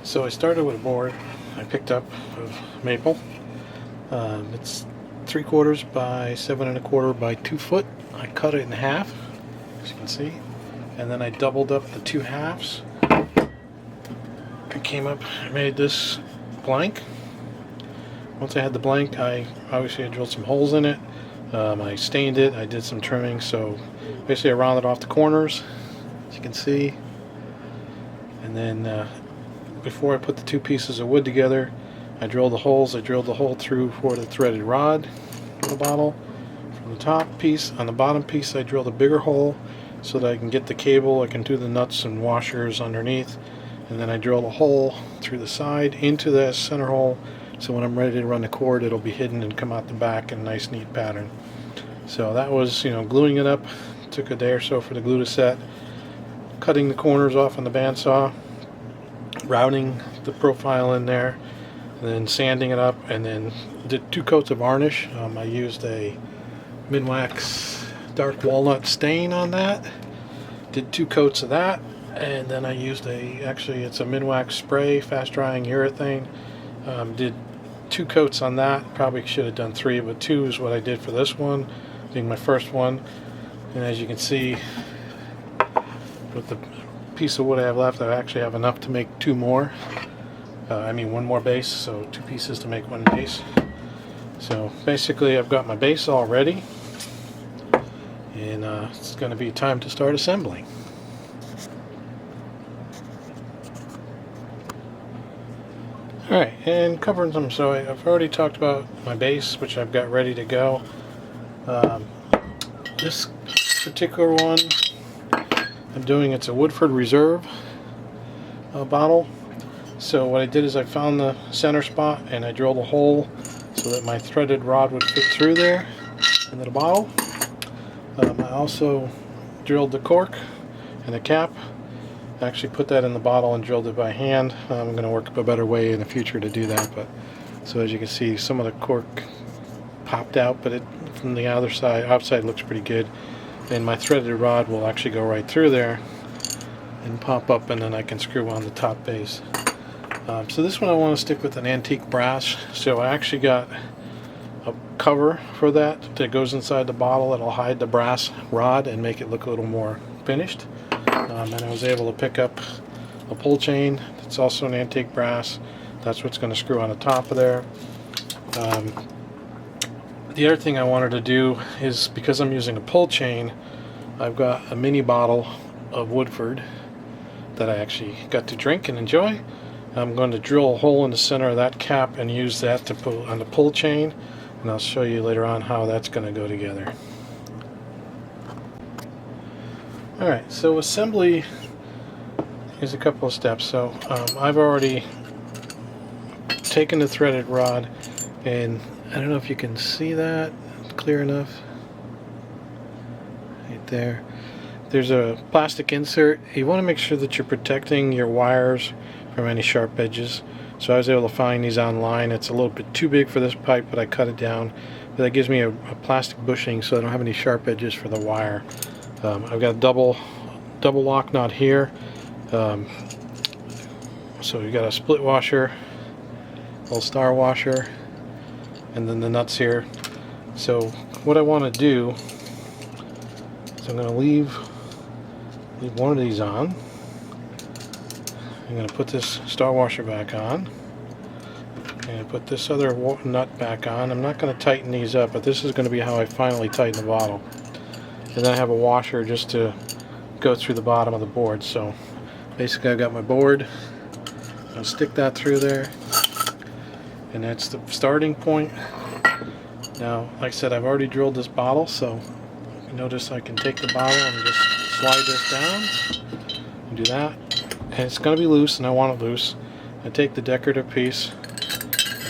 So I started with a board I picked up of maple. It's 3/4 by 7 1/4 by 2 foot. I cut it in half, as you can see, and then I doubled up the 2 halves. I came up and made this blank. Once I had the blank, I drilled some holes in it. I stained it. I did some trimming, so basically I rounded off the corners, as you can see. And then before I put the 2 pieces of wood together, I drilled the holes. I drilled the hole through for the threaded rod in the bottle. From the top piece, on the bottom piece, I drilled a bigger hole so that I can get the cable. I can do the nuts and washers underneath. And then I drilled a hole through the side into the center hole, so when I'm ready to run the cord, it'll be hidden and come out the back in a nice, neat pattern. So that was, gluing it up. Took a day or so for the glue to set. Cutting the corners off on the bandsaw, routing the profile in there, and then sanding it up, and then did 2 coats of varnish. I used a Minwax dark walnut stain on that. Did 2 coats of that, and then I used it's a Minwax spray, fast drying urethane. Did 2 coats on that. Probably should have done 3, but 2 is what I did for this one, being my first one. And as you can see, with the piece of wood I have left, I actually have enough to make 2 more. 1 more base, so 2 pieces to make 1 base. So basically I've got my base all ready, and it's going to be time to start assembling. Alright, and covering them, so I've already talked about my base, which I've got ready to go. This particular one I'm doing, it's a WoodFord Reserve bottle. So what I did is I found the center spot and I drilled a hole so that my threaded rod would fit through there into the bottle. I also drilled the cork and the cap. I actually put that in the bottle and drilled it by hand. I'm going to work up a better way in the future to do that. But so as you can see, some of the cork popped out, but from the outside looks pretty good. And my threaded rod will actually go right through there and pop up, and then I can screw on the top base. So this one I want to stick with an antique brass. So I actually got a cover for that goes inside the bottle. It'll hide the brass rod and make it look a little more finished. And I was able to pick up a pull chain that's also an antique brass. That's what's going to screw on the top of there. The other thing I wanted to do is, because I'm using a pull chain, I've got a mini bottle of WoodFord that I actually got to drink and enjoy. I'm going to drill a hole in the center of that cap and use that to put on the pull chain, and I'll show you later on how that's going to go together. Alright, so assembly is a couple of steps. So I've already taken the threaded rod, and I don't know if you can see that clear enough. Right there. There's a plastic insert. You want to make sure that you're protecting your wires from any sharp edges. So I was able to find these online. It's a little bit too big for this pipe, but I cut it down. But that gives me a plastic bushing so I don't have any sharp edges for the wire. I've got a double lock nut here. So you've got a split washer, a little star washer, and then the nuts here. So what I want to do is I'm going to leave one of these on. I'm going to put this star washer back on. I'm going to put this other nut back on. I'm not going to tighten these up, but this is going to be how I finally tighten the bottle. And then I have a washer just to go through the bottom of the board. So basically I've got my board. I'll stick that through there, and that's the starting point. Now, like I said, I've already drilled this bottle, so you notice I can take the bottle and just slide this down and do that. And it's going to be loose, and I want it loose. I take the decorative piece,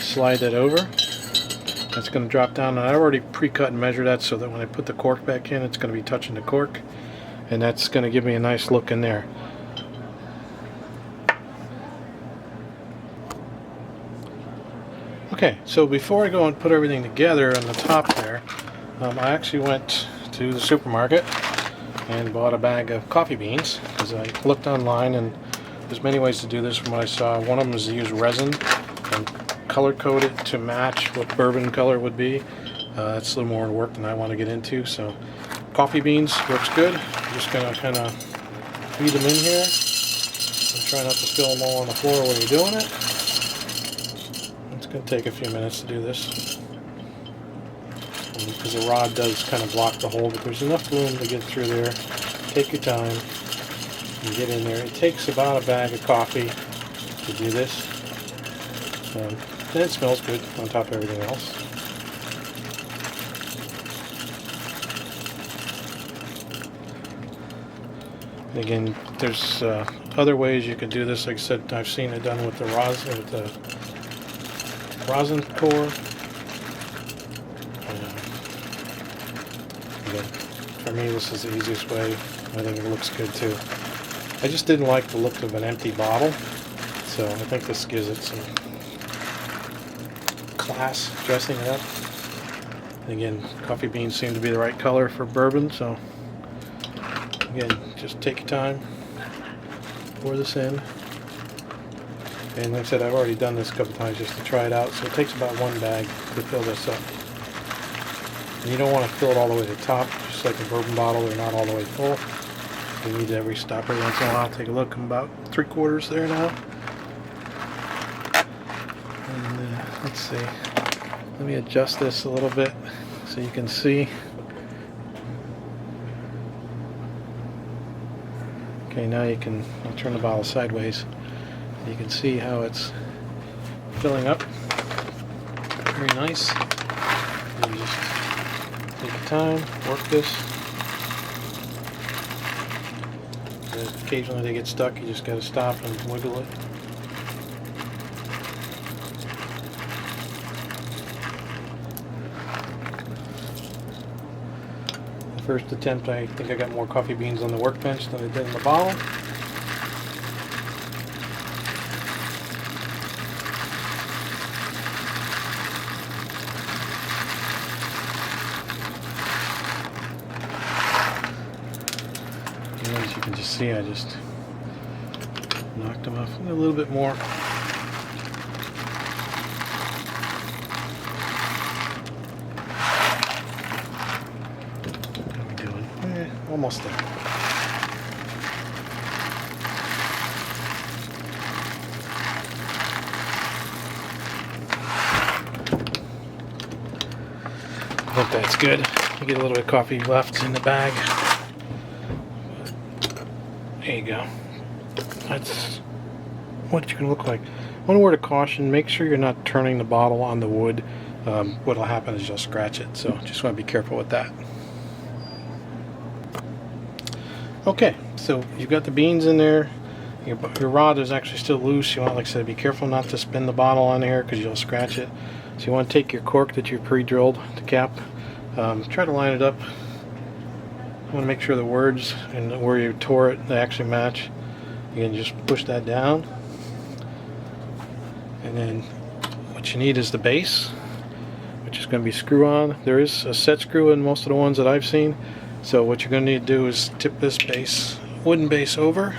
slide that over. That's going to drop down, and I already pre-cut and measured that so that when I put the cork back in, it's going to be touching the cork, and that's going to give me a nice look in there. Okay, so before I go and put everything together on the top there, I actually went to the supermarket and bought a bag of coffee beans, because I looked online and There's many ways to do this from what I saw. One of them is to use resin and color code it to match what bourbon color would be. That's a little more work than I want to get into. So coffee beans works good. I'm just going to kind of feed them in here and try not to spill them all on the floor while you're doing it. It's going to take a few minutes to do this because the rod does kind of block the hole, but there's enough room to get through there. Take your time and get in there. It takes about a bag of coffee to do this. And it smells good on top of everything else. And again, there's other ways you could do this. Like I said, I've seen it done with the rosin core. Again, for me, this is the easiest way. I think it looks good too. I just didn't like the look of an empty bottle, so I think this gives it some class dressing it up. And again, coffee beans seem to be the right color for bourbon, so again, just take your time, pour this in. And like I said, I've already done this a couple times just to try it out, so it takes about one bag to fill this up. And you don't want to fill it all the way to the top, just like a bourbon bottle, they're not all the way full. You need to stop every once in a while. Take a look, I'm about 3/4 there now. And let's see, let me adjust this a little bit so you can see. Okay, now you can, I'll turn the bottle sideways. You can see how it's filling up. Very nice. And you just take your time, work this. Occasionally they get stuck, you just got to stop and wiggle it. The first attempt, I think I got more coffee beans on the workbench than I did in the bottle. As you can just see, I just knocked them off a little bit more. What are we doing? Almost there. I think that's good. You get a little bit of coffee left in the bag. There you go. That's what it's going to look like. One word of caution, make sure you're not turning the bottle on the wood. What will happen is you'll scratch it, so just want to be careful with that. Okay, so you've got the beans in there. Your rod is actually still loose. You want, like I said, be careful not to spin the bottle on here because you'll scratch it. So you want to take your cork that you pre-drilled to cap, try to line it up. You want to make sure the words and where you tore it, they actually match. You can just push that down. And then what you need is the base, which is going to be screw-on. There is a set screw in most of the ones that I've seen. So what you're going to need to do is tip this base, wooden base over.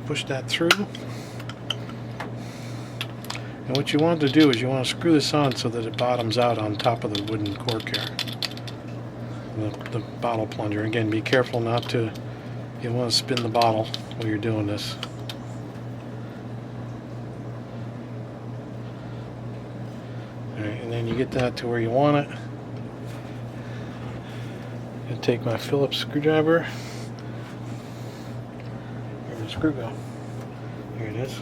Push that through. And what you want to do is you want to screw this on so that it bottoms out on top of the wooden cork here. The bottle plunger. Again, be careful not to, you want to spin the bottle while you're doing this. Alright, and then you get that to where you want it. I'm going to take my Phillips screwdriver. Where'd the screw go? Here it is.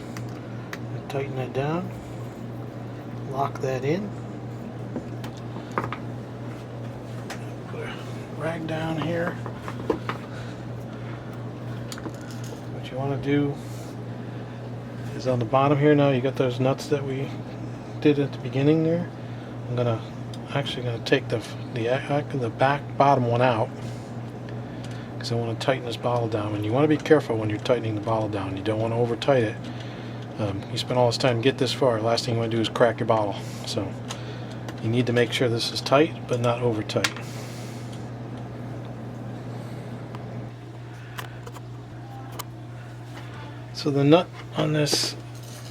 Tighten that down. Lock that in. Rag down here. What you want to do is on the bottom here now, you got those nuts that we did at the beginning there. I'm actually gonna take the back bottom one out because I want to tighten this bottle down. And you want to be careful when you're tightening the bottle down. You don't want to over tight it. You spend all this time to get this far. Last thing you want to do is crack your bottle. So you need to make sure this is tight but not over tight. So the nut on this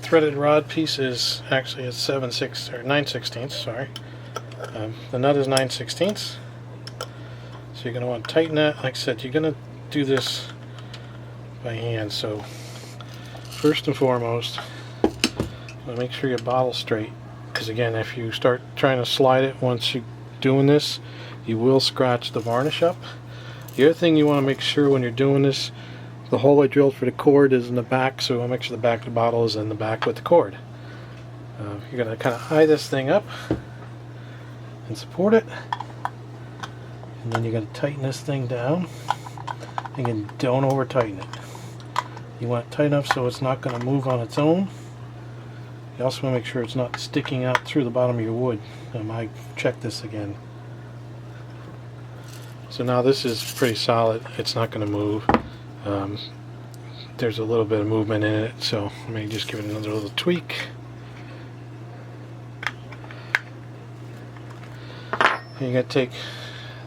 threaded rod piece is actually a 9/16, sorry. The nut is 9/16. So you're going to want to tighten that. Like I said, you're going to do this by hand. So first and foremost, make sure your bottle's straight. Because again, if you start trying to slide it once you're doing this, you will scratch the varnish up. The other thing you want to make sure when you're doing this, the hole I drilled for the cord is in the back, so I'll make sure the back of the bottle is in the back with the cord. You're going to kind of eye this thing up and support it, and then you're going to tighten this thing down. Again, don't over tighten it. You want it tight enough so it's not going to move on its own. You also want to make sure it's not sticking out through the bottom of your wood. I checked this again. So now this is pretty solid. It's not going to move. There's a little bit of movement in it, so let me just give it another little tweak. And you're going to take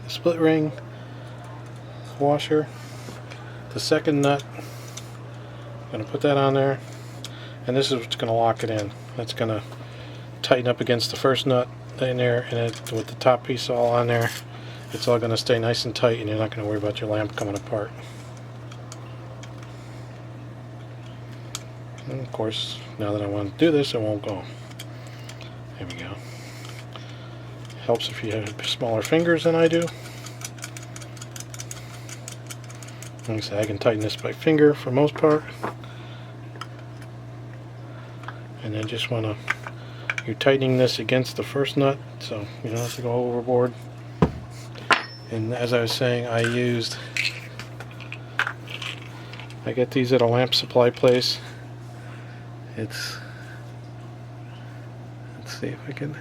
the split ring washer, the second nut, I'm going to put that on there, and this is what's going to lock it in. That's going to tighten up against the first nut in there, and it, with the top piece all on there, it's all going to stay nice and tight, and you're not going to worry about your lamp coming apart. And of course, now that I want to do this, it won't go. There we go. Helps if you have smaller fingers than I do. Like I said, I can tighten this by finger for most part. And then just want to, you're tightening this against the first nut, so you don't have to go overboard. And as I was saying, I get these at a lamp supply place. Let's see if I can,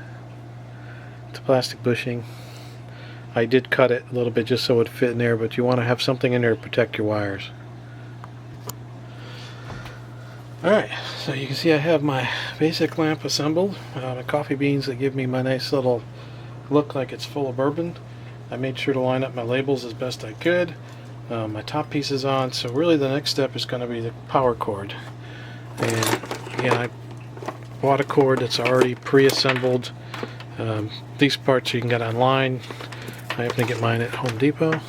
it's plastic bushing. I did cut it a little bit just so it would fit in there, but you want to have something in there to protect your wires. Alright, so you can see I have my basic lamp assembled. The coffee beans that give me my nice little look like it's full of bourbon. I made sure to line up my labels as best I could. My top piece is on, so really the next step is going to be the power cord. And again, I bought a cord that's already pre-assembled. These parts you can get online. I happen to get mine at Home Depot.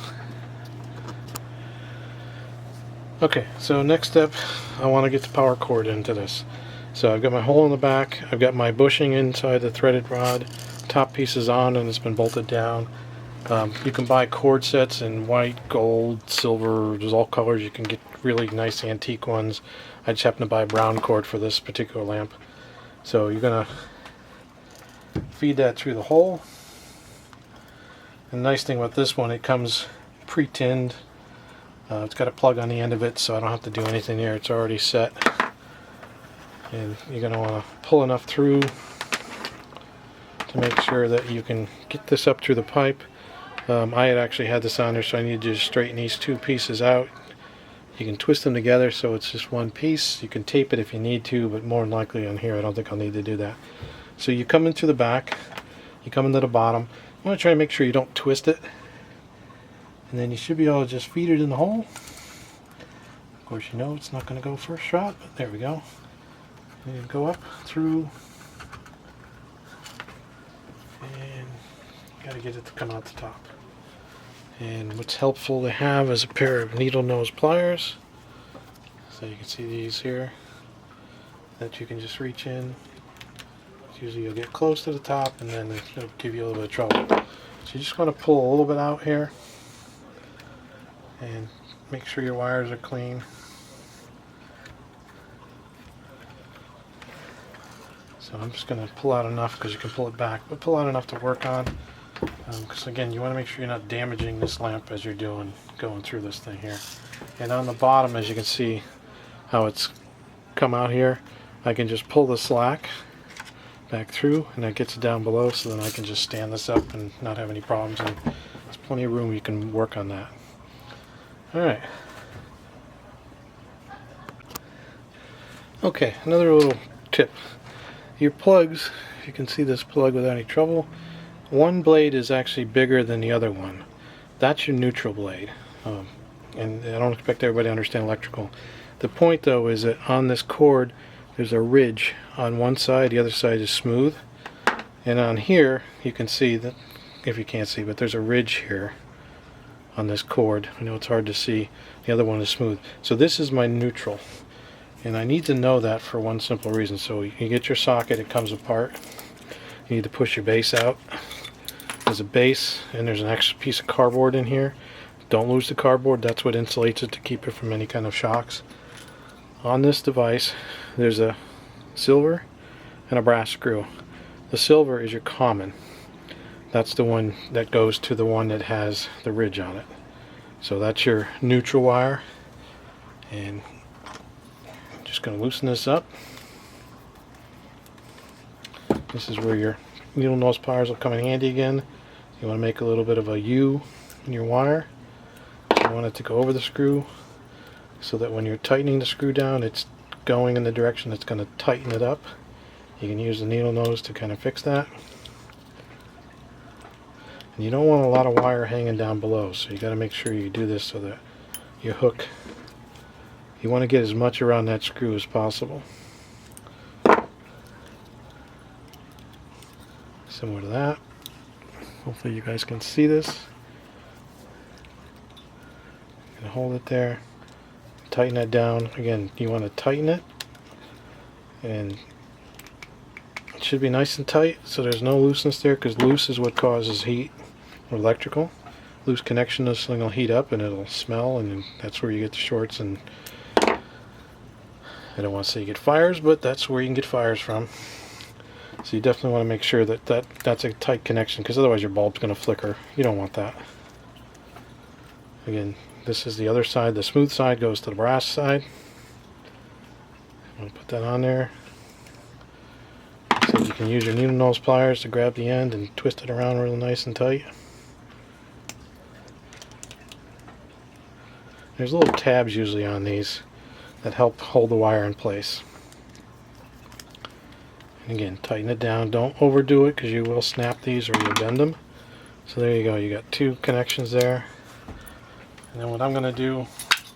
Okay, so next step, I want to get the power cord into this. So I've got my hole in the back, I've got my bushing inside the threaded rod, top piece is on and it's been bolted down. You can buy cord sets in white, gold, silver, there's all colors. You can get really nice antique ones. I just happen to buy a brown cord for this particular lamp. So you're going to feed that through the hole. And the nice thing with this one, it comes pre-tinned. It's got a plug on the end of it, so I don't have to do anything there. It's already set. And you're going to want to pull enough through to make sure that you can get this up through the pipe. I had actually had this on there, so I need to just straighten these two pieces out. You can twist them together so it's just one piece. You can tape it if you need to, but more than likely on here I don't think I'll need to do that. So you come in through the back, you come into the bottom. You want to try and make sure you don't twist it. And then you should be able to just feed it in the hole. Of course, you know it's not going to go first shot, but there we go. And you go up through, and you got to get it to come out the top. And what's helpful to have is a pair of needle nose pliers. So you can see these here that you can just reach in. Usually you'll get close to the top and then it'll give you a little bit of trouble. So you just want to pull a little bit out here and make sure your wires are clean. So I'm just going to pull out enough, because you can pull it back, but pull out enough to work on. Because again, you want to make sure you're not damaging this lamp as you're going through this thing here. And on the bottom, as you can see how it's come out here, I can just pull the slack back through and that gets it down below, so then I can just stand this up and not have any problems, and there's plenty of room you can work on that. Alright. Okay, another little tip. Your plugs, if you can see this plug without any trouble, one blade is actually bigger than the other one. That's your neutral blade. and I don't expect everybody to understand electrical. The point though is that on this cord there's a ridge on one side, the other side is smooth, and on here you can see that, if you can't see, but there's a ridge here on this cord. I know it's hard to see, the other one is smooth. So this is my neutral, and I need to know that for one simple reason. So you get your socket, it comes apart, you need to push your base out. There's a base and there's an extra piece of cardboard in here. Don't lose the cardboard, that's what insulates it to keep it from any kind of shocks. On this device there's a silver and a brass screw. The silver is your common. That's the one that goes to the one that has the ridge on it. So that's your neutral wire, and I'm just going to loosen this up. This is where your needle nose pliers will come in handy again. You want to make a little bit of a U in your wire. You want it to go over the screw so that when you're tightening the screw down, it's going in the direction that's going to tighten it up. You can use the needle nose to kind of fix that. And you don't want a lot of wire hanging down below, so you got to make sure you do this so that your hook, you want to get as much around that screw as possible. Similar to that. Hopefully you guys can see this. You can hold it there, tighten that down. Again, you want to tighten it, and it should be nice and tight so there's no looseness there, because loose is what causes heat or electrical. Loose connection, this thing will heat up and it'll smell, and that's where you get the shorts. And I don't want to say you get fires, but that's where you can get fires from. So you definitely want to make sure that that's a tight connection, because otherwise your bulb's going to flicker. You don't want that. Again, this is the other side. The smooth side goes to the brass side. I'm going to put that on there. So you can use your needle nose pliers to grab the end and twist it around real nice and tight. There's little tabs usually on these that help hold the wire in place. And again, tighten it down. Don't overdo it, because you will snap these or you'll bend them. So there you go. You got two connections there. And then what I'm going to do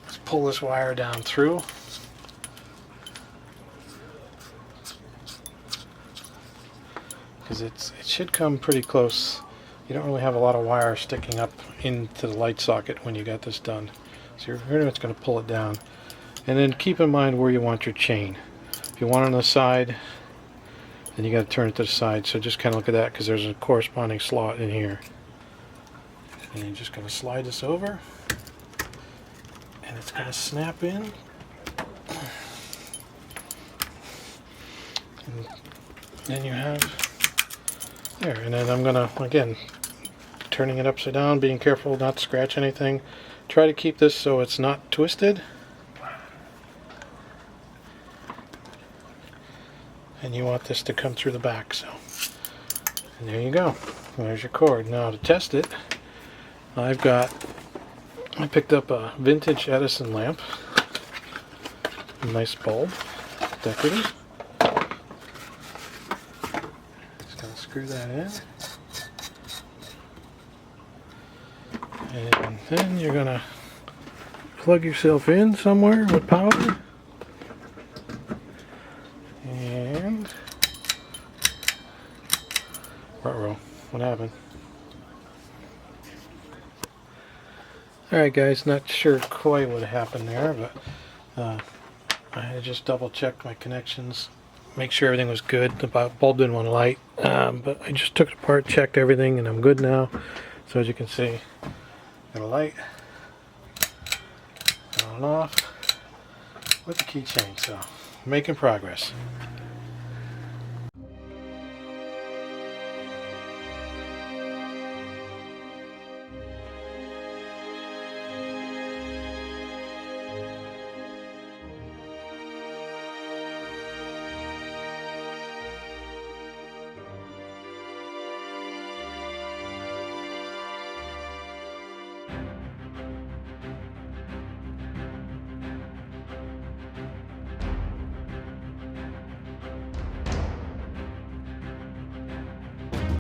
is pull this wire down through. Because it should come pretty close. You don't really have a lot of wire sticking up into the light socket when you got this done. So you're pretty much going to pull it down. And then keep in mind where you want your chain. If you want it on the side, then you got to turn it to the side. So just kind of look at that, because there's a corresponding slot in here. And you're just going to slide this over, and it's going to snap in. And then you have there. And then I'm going to, again, turning it upside down, being careful not to scratch anything. Try to keep this so it's not twisted. And you want this to come through the back, so. And there you go. There's your cord. Now to test it, I picked up a vintage Edison lamp. A nice bulb, decorative. Just gonna screw that in. And then you're gonna plug yourself in somewhere with power. And ruh-roh, what happened? Alright guys, not sure quite what happened there, but I had to just double check my connections, make sure everything was good. The bulb didn't want to light, but I just took it apart, checked everything, and I'm good now. So as you can see, got a light on and off with the keychain, so making progress.